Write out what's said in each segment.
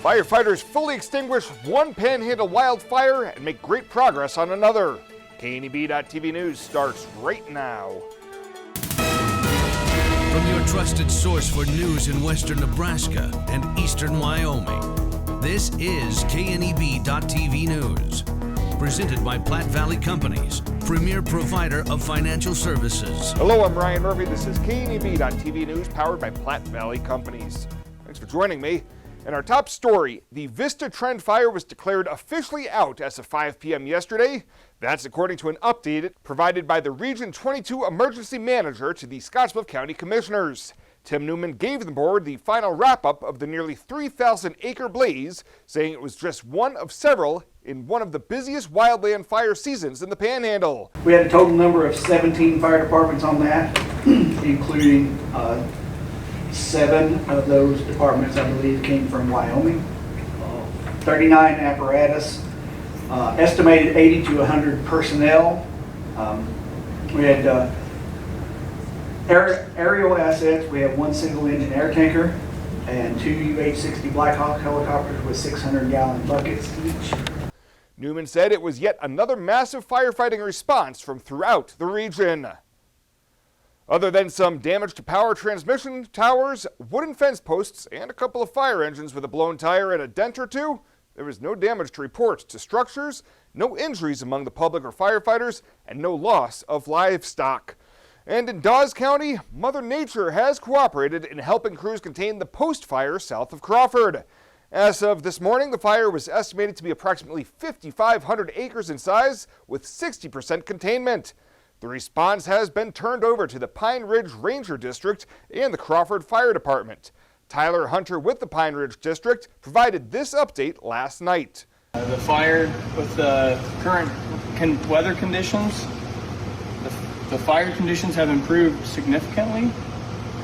Firefighters fully extinguish one Panhandle wildfire and make great progress on another. KNEB.TV News starts right now. From your trusted source for news in western Nebraska and eastern Wyoming, this is KNEB.TV News. Presented by Platte Valley Companies, premier provider of financial services. Hello, I'm Ryan Murphy. This is KNEB.TV News powered by Platte Valley Companies. Thanks for joining me. In our top story, the Vista Trend Fire was declared officially out as of 5 p.m. yesterday. That's according to an update provided by the Region 22 Emergency Manager to the Scottsbluff County Commissioners. Tim Newman gave the board the final wrap-up of the nearly 3,000-acre blaze, saying it was just one of several in one of the busiest wildland fire seasons in the Panhandle. We had a total number of 17 fire departments on that, including 7 of those departments, I believe, came from Wyoming. 39 apparatus, estimated 80 to 100 personnel. We had aerial assets. We have 1 single engine air tanker and 2 UH-60 Black Hawk helicopters with 600-gallon buckets each. Newman said it was yet another massive firefighting response from throughout the region. Other than some damage to power transmission towers, wooden fence posts, and a couple of fire engines with a blown tire and a dent or two, there was no damage to report to structures, no injuries among the public or firefighters, and no loss of livestock. And in Dawes County, Mother Nature has cooperated in helping crews contain the post fire south of Crawford. As of this morning, the fire was estimated to be approximately 5,500 acres in size with 60% containment. The response has been turned over to the Pine Ridge Ranger District and the Crawford Fire Department. Tyler Hunter with the Pine Ridge District provided this update last night. The fire, with the current weather conditions, the fire conditions have improved significantly.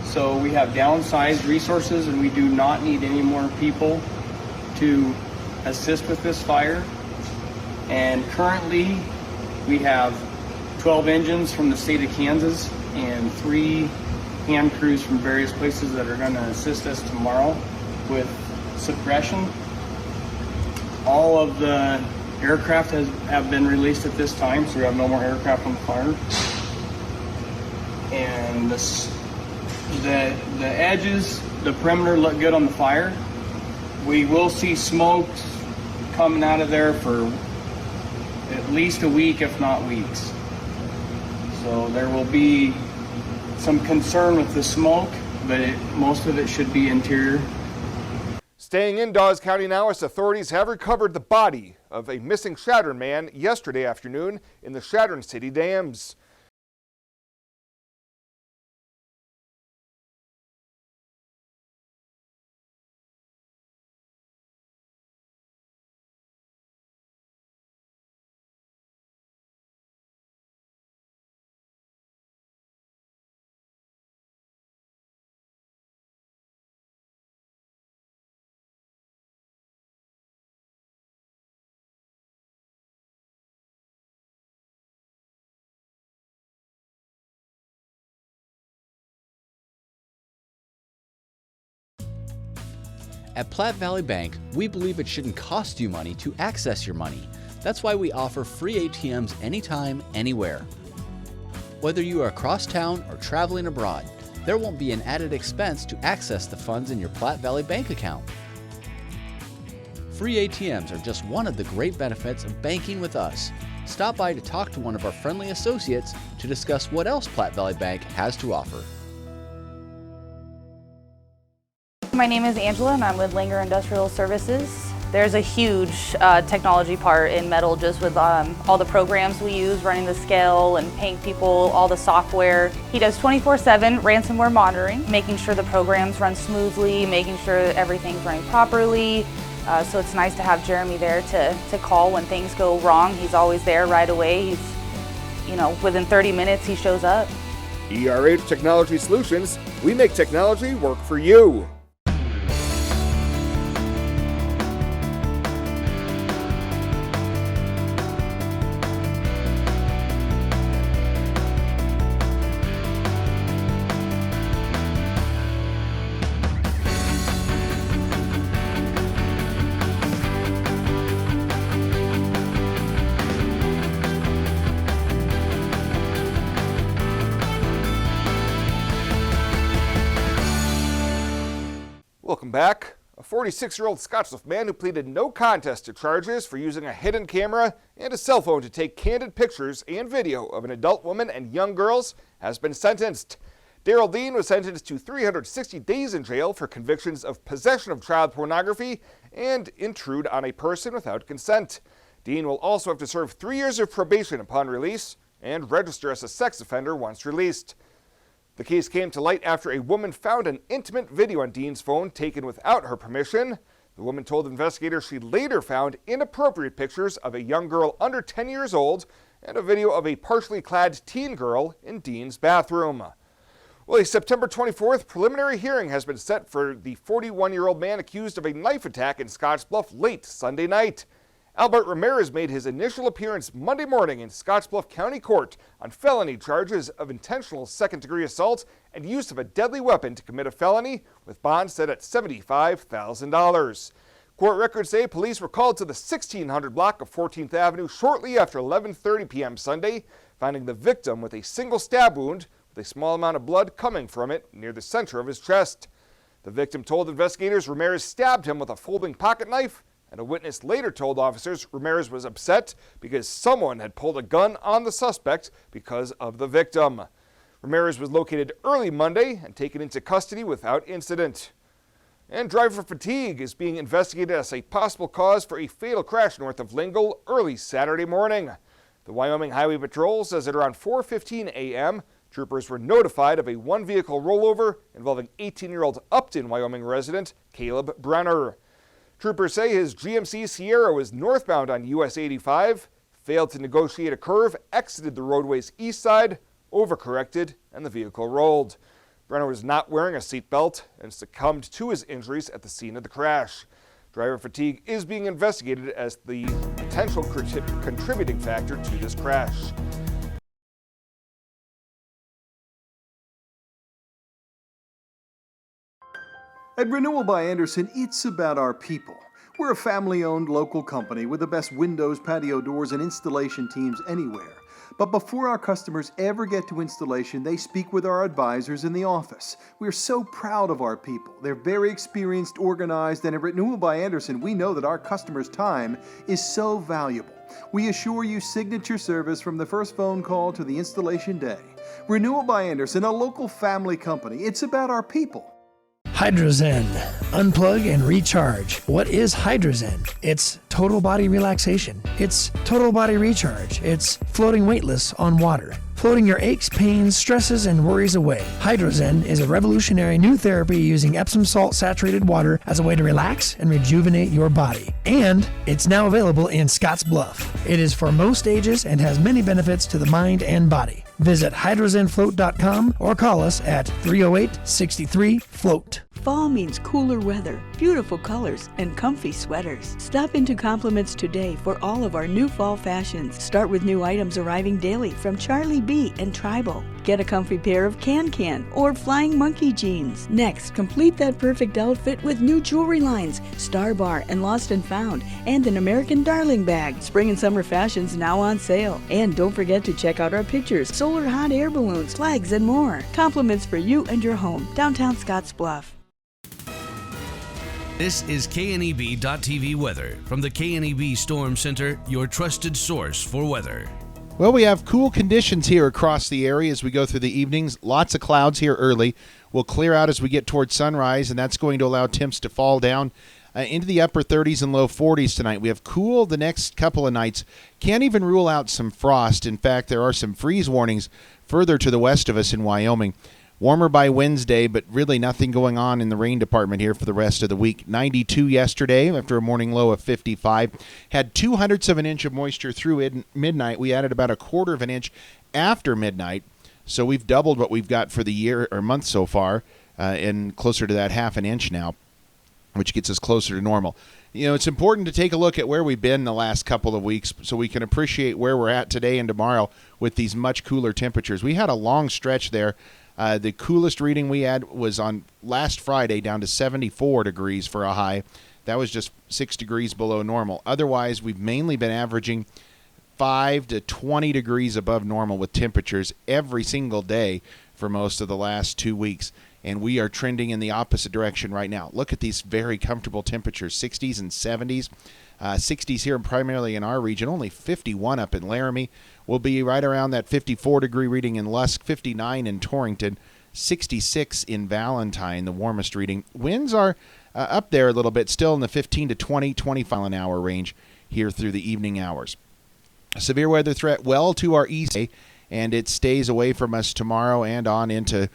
So we have downsized resources and we do not need any more people to assist with this fire. And currently we have 12 engines from the state of Kansas and 3 hand crews from various places that are going to assist us tomorrow with suppression. All of the aircraft have been released at this time, so we have no more aircraft on the fire. And the edges, the perimeter look good on the fire. We will see smoke coming out of there for at least a week, if not weeks. So there will be some concern with the smoke, but most of it should be interior. Staying in Dawes County now, as authorities have recovered the body of a missing Chadron man yesterday afternoon in the Chadron City Dams. At Platte Valley Bank, we believe it shouldn't cost you money to access your money. That's why we offer free ATMs anytime, anywhere. Whether you are across town or traveling abroad, there won't be an added expense to access the funds in your Platte Valley Bank account. Free ATMs are just one of the great benefits of banking with us. Stop by to talk to one of our friendly associates to discuss what else Platte Valley Bank has to offer. My name is Angela and I'm with Langer Industrial Services. There's a huge technology part in metal, just with all the programs we use, running the scale and paying people, all the software. He does 24/7 ransomware monitoring, making sure the programs run smoothly, making sure everything's running properly. So it's nice to have Jeremy there to call when things go wrong. He's always there right away. He's, within 30 minutes he shows up. ERH Technology Solutions, we make technology work for you. Welcome back. A 46-year-old Scottsbluff man who pleaded no contest to charges for using a hidden camera and a cell phone to take candid pictures and video of an adult woman and young girls has been sentenced. Daryl Dean was sentenced to 360 days in jail for convictions of possession of child pornography and intrude on a person without consent. Dean will also have to serve 3 years of probation upon release and register as a sex offender once released. The case came to light after a woman found an intimate video on Dean's phone taken without her permission. The woman told investigators she later found inappropriate pictures of a young girl under 10 years old and a video of a partially clad teen girl in Dean's bathroom. Well, a September 24th preliminary hearing has been set for the 41-year-old man accused of a knife attack in Scottsbluff late Sunday night. Albert Ramirez made his initial appearance Monday morning in Scottsbluff County Court on felony charges of intentional second-degree assault and use of a deadly weapon to commit a felony, with bond set at $75,000. Court records say police were called to the 1600 block of 14th Avenue shortly after 11:30 p.m. Sunday, finding the victim with a single stab wound with a small amount of blood coming from it near the center of his chest. The victim told investigators Ramirez stabbed him with a folding pocket knife, and a witness later told officers Ramirez was upset because someone had pulled a gun on the suspect because of the victim. Ramirez was located early Monday and taken into custody without incident. And driver fatigue is being investigated as a possible cause for a fatal crash north of Lingle early Saturday morning. The Wyoming Highway Patrol says at around 4:15 a.m., troopers were notified of a one-vehicle rollover involving 18-year-old Upton, Wyoming resident Caleb Brenner. Troopers say his GMC Sierra was northbound on US 85, failed to negotiate a curve, exited the roadway's east side, overcorrected, and the vehicle rolled. Brenner was not wearing a seatbelt and succumbed to his injuries at the scene of the crash. Driver fatigue is being investigated as the potential contributing factor to this crash. At Renewal by Andersen, it's about our people. We're a family-owned local company with the best windows, patio doors, and installation teams anywhere. But before our customers ever get to installation, they speak with our advisors in the office. We're so proud of our people. They're very experienced, organized, and at Renewal by Andersen, we know that our customers' time is so valuable. We assure you signature service from the first phone call to the installation day. Renewal by Andersen, a local family company. It's about our people. Hydrozen. Unplug and recharge. What is Hydrozen? It's total body relaxation. It's total body recharge. It's floating weightless on water. Floating your aches, pains, stresses, and worries away. Hydrozen is a revolutionary new therapy using Epsom salt saturated water as a way to relax and rejuvenate your body. And it's now available in Scottsbluff. It is for most ages and has many benefits to the mind and body. Visit hydrozenfloat.com or call us at 308-63-FLOAT. Fall means cooler weather, beautiful colors, and comfy sweaters. Stop into Compliments today for all of our new fall fashions. Start with new items arriving daily from Charlie B and Tribal. Get a comfy pair of Can or Flying Monkey jeans. Next, complete that perfect outfit with new jewelry lines, Star Bar and Lost and Found, and an American Darling bag. Spring and summer fashions now on sale. And don't forget to check out our pictures, solar hot air balloons, flags, and more. Compliments for you and your home. Downtown Scottsbluff. This is KNEB.TV weather from the KNEB Storm Center, your trusted source for weather. Well, we have cool conditions here across the area as we go through the evenings. Lots of clouds here early. We'll clear out as we get towards sunrise, and that's going to allow temps to fall down into the upper 30s and low 40s tonight. We have cool the next couple of nights. Can't even rule out some frost. In fact, there are some freeze warnings further to the west of us in Wyoming. Warmer by Wednesday, but really nothing going on in the rain department here for the rest of the week. 92 yesterday after a morning low of 55. Had 0.02 of an inch of moisture through midnight. We added about 1/4 of an inch after midnight. So we've doubled what we've got for the year or month so far, and closer to that 1/2 inch now, which gets us closer to normal. You know, it's important to take a look at where we've been the last couple of weeks so we can appreciate where we're at today and tomorrow with these much cooler temperatures. We had a long stretch there. The coolest reading we had was on last Friday, down to 74 degrees for a high. That was just 6 degrees below normal. Otherwise, we've mainly been averaging 5 to 20 degrees above normal with temperatures every single day for most of the last 2 weeks. and we are trending in the opposite direction right now. Look at these very comfortable temperatures, 60s and 70s. 60s here primarily in our region, only 51 up in Laramie. We'll be right around that 54-degree reading in Lusk, 59 in Torrington, 66 in Valentine, the warmest reading. Winds are up there a little bit, still in the 15 to 25 mile an hour range here through the evening hours. A severe weather threat well to our east, and it stays away from us tomorrow and on into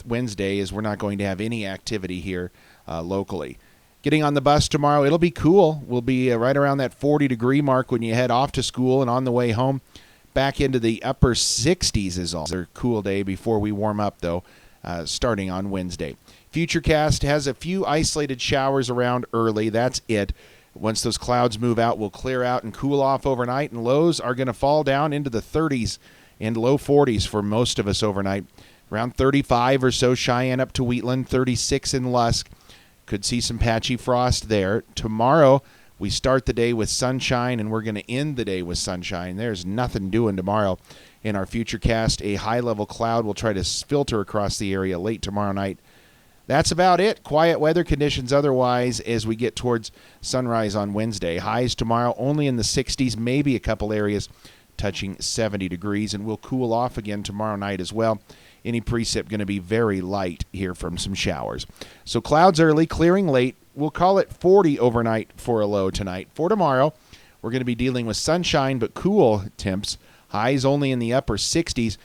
Wednesday, as we're not going to have any activity here locally. Getting on the bus tomorrow, it'll be cool. We'll be right around that 40-degree mark when you head off to school, and on the way home, back into the upper 60s is all. It's a cool day before we warm up, though, starting on Wednesday. Futurecast has a few isolated showers around early. That's it. Once those clouds move out, we'll clear out and cool off overnight, and lows are going to fall down into the 30s and low 40s for most of us overnight. Around 35 or so Cheyenne up to Wheatland, 36 in Lusk. Could see some patchy frost there. Tomorrow, we start the day with sunshine, and we're going to end the day with sunshine. There's nothing doing tomorrow. In our Futurecast, a high-level cloud will try to filter across the area late tomorrow night. That's about it. Quiet weather conditions otherwise as we get towards sunrise on Wednesday. Highs tomorrow only in the 60s, maybe a couple areas touching 70 degrees, and we'll cool off again tomorrow night as well. Any precip going to be very light here from some showers. So clouds early, clearing late. We'll call it 40 overnight for a low tonight. For tomorrow, we're going to be dealing with sunshine but cool temps. Highs only in the upper 60s.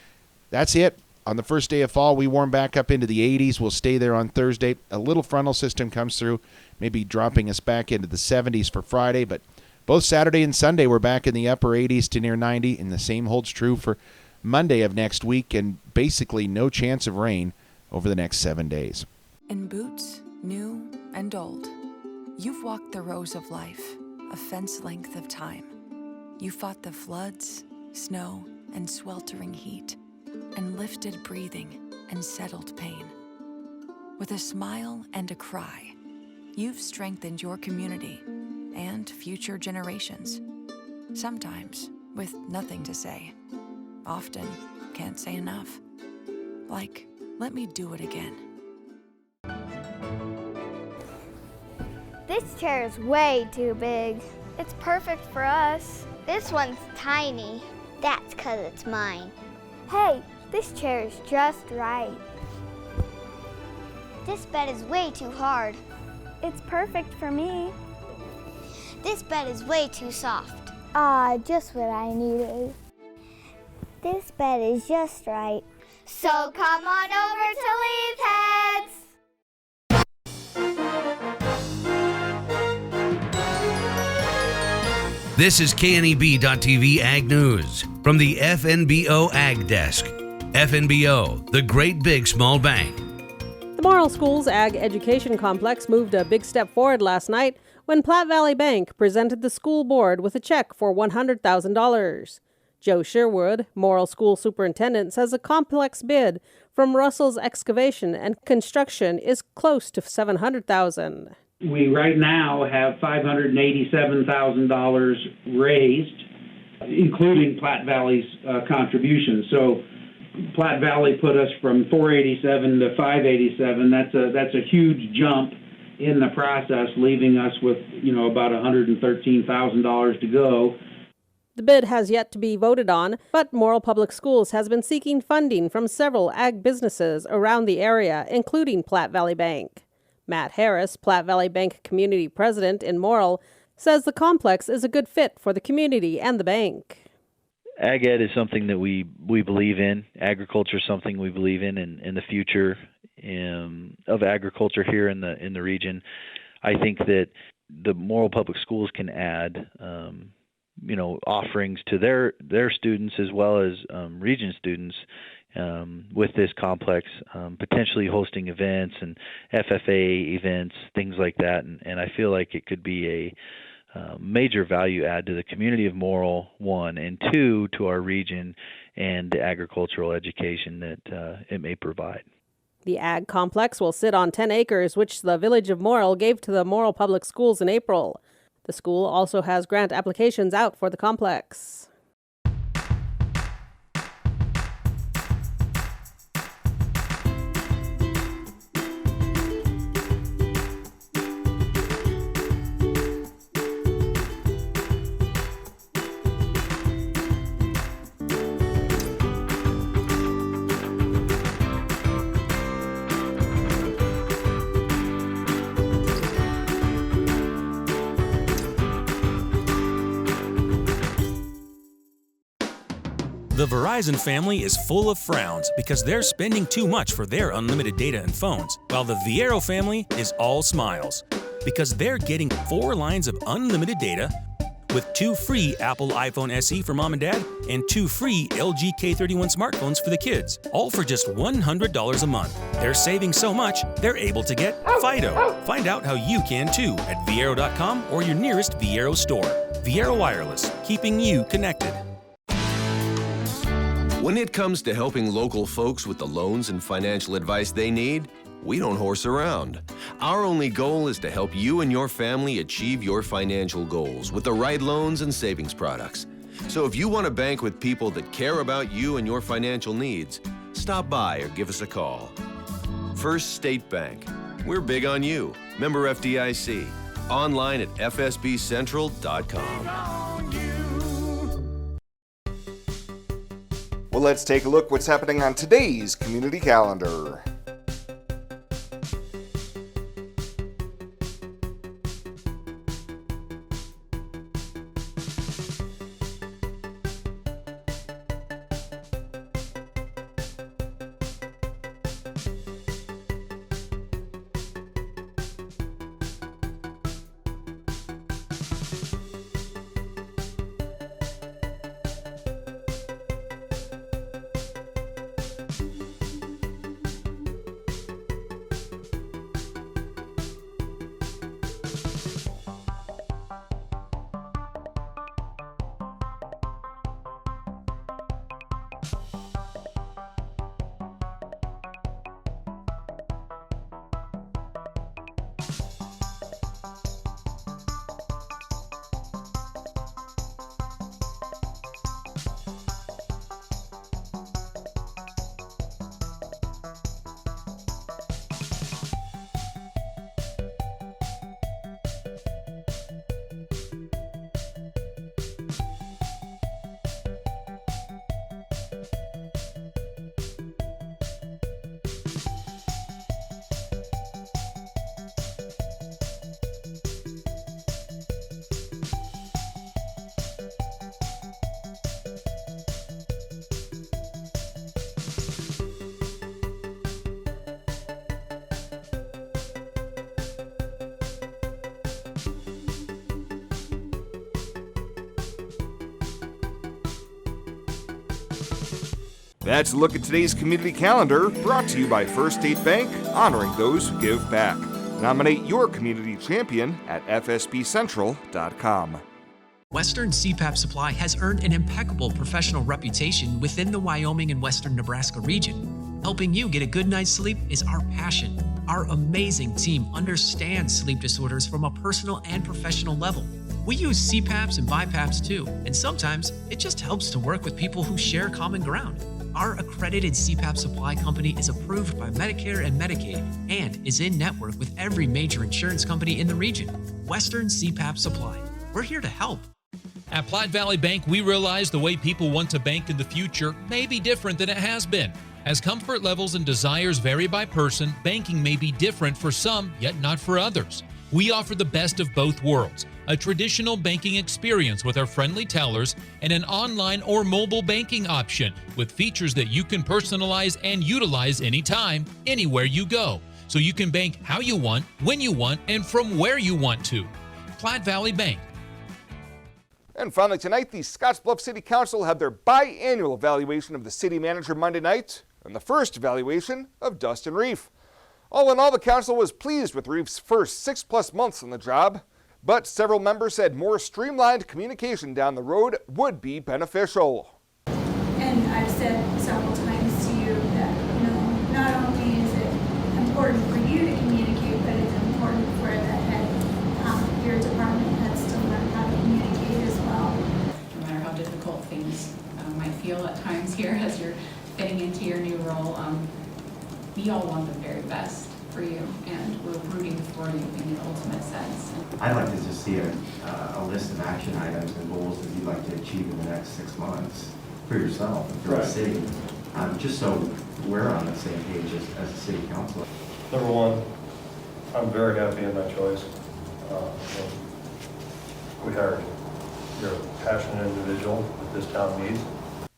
That's it. On the first day of fall, we warm back up into the 80s. We'll stay there on Thursday. A little frontal system comes through, maybe dropping us back into the 70s for Friday. But both Saturday and Sunday, we're back in the upper 80s to near 90, and the same holds true for Monday of next week, and basically no chance of rain over the next 7 days. In boots, new and old, you've walked the rows of life, a fence length of time. You fought the floods, snow, and sweltering heat, and lifted breathing and settled pain. With a smile and a cry, you've strengthened your community and future generations. Sometimes with nothing to say. Often can't say enough. Like, let me do it again. This chair is way too big. It's perfect for us. This one's tiny. That's 'cause it's mine. Hey, this chair is just right. This bed is way too hard. It's perfect for me. This bed is way too soft. Just what I needed. This bed is just right. So come on over to Leaf Heads. This is KNEB.TV Ag News from the FNBO Ag Desk. FNBO, the great big small bank. The Morrill Schools Ag Education Complex moved a big step forward last night when Platte Valley Bank presented the school board with a check for $100,000. Joe Sherwood, Morrill School Superintendent, says a complex bid from Russell's Excavation and Construction is close to $700,000. We right now have $587,000 raised, including Platte Valley's contribution. So Platte Valley put us from 487 to 587. That's a huge jump in the process, leaving us with about $113,000 to go. The bid has yet to be voted on, but Morrill Public Schools has been seeking funding from several ag businesses around the area, including Platte Valley Bank. Matt Harris, Platte Valley Bank Community President in Morrill, says the complex is a good fit for the community and the bank. Ag Ed is something that we believe in. Agriculture is something we believe in the future of agriculture here in the region. I think that the Morrill Public Schools can add offerings to their students as well as region students with this complex, potentially hosting events and FFA events, things like that. And I feel like it could be a major value add to the community of Morrill, one, and two, to our region and the agricultural education that it may provide. The ag complex will sit on 10 acres, which the village of Morrill gave to the Morrill Public Schools in April. The school also has grant applications out for the complex. The Verizon family is full of frowns because they're spending too much for their unlimited data and phones, while the Viero family is all smiles because they're getting 4 lines of unlimited data with 2 free Apple iPhone SE for mom and dad and 2 free LG K31 smartphones for the kids, all for just $100 a month. They're saving so much, they're able to get Fido. Find out how you can too at Viero.com or your nearest Viero store. Viero Wireless, keeping you connected. When it comes to helping local folks with the loans and financial advice they need, we don't horse around. Our only goal is to help you and your family achieve your financial goals with the right loans and savings products. So if you want to bank with people that care about you and your financial needs, stop by or give us a call. First State Bank. We're big on you. Member FDIC. Online at fsbcentral.com. Well, let's take a look what's happening on today's community calendar. That's a look at today's community calendar, brought to you by First State Bank, honoring those who give back. Nominate your community champion at fsbcentral.com. Western CPAP Supply has earned an impeccable professional reputation within the Wyoming and Western Nebraska region. Helping you get a good night's sleep is our passion. Our amazing team understands sleep disorders from a personal and professional level. We use CPAPs and BiPAPs too, and sometimes it just helps to work with people who share common ground. Our accredited CPAP supply company is approved by Medicare and Medicaid and is in network with every major insurance company in the region. Western CPAP Supply. We're here to help. At Platte Valley Bank, we realize the way people want to bank in the future may be different than it has been. As comfort levels and desires vary by person, banking may be different for some, yet not for others. We offer the best of both worlds, a traditional banking experience with our friendly tellers and an online or mobile banking option with features that you can personalize and utilize anytime, anywhere you go. So you can bank how you want, when you want, and from where you want to. Platte Valley Bank. And finally tonight, the Scottsbluff City Council had their biannual evaluation of the city manager Monday night and the first evaluation of Dustin Reef. All in all, the council was pleased with Reef's first 6+ months on the job, but several members said more streamlined communication down the road would be beneficial. And I've said several times to you that, not only is it important for you to communicate, but it's important for the head, your department heads to learn how to communicate as well. No matter how difficult things might feel at times here as you're fitting into your new role, we all want the very best for you, and we're rooting for you in the ultimate sense. I'd like to just see a list of action items and goals that you'd like to achieve in the next 6 months for yourself and for the city, just so we're on the same page as a city council. Number one, I'm very happy in my choice. We hired you. You're a passionate individual that this town needs.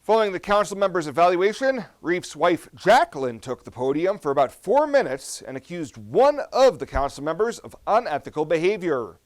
Following the council members' evaluation, Reef's wife Jacqueline took the podium for about 4 minutes and accused one of the council members of unethical behavior.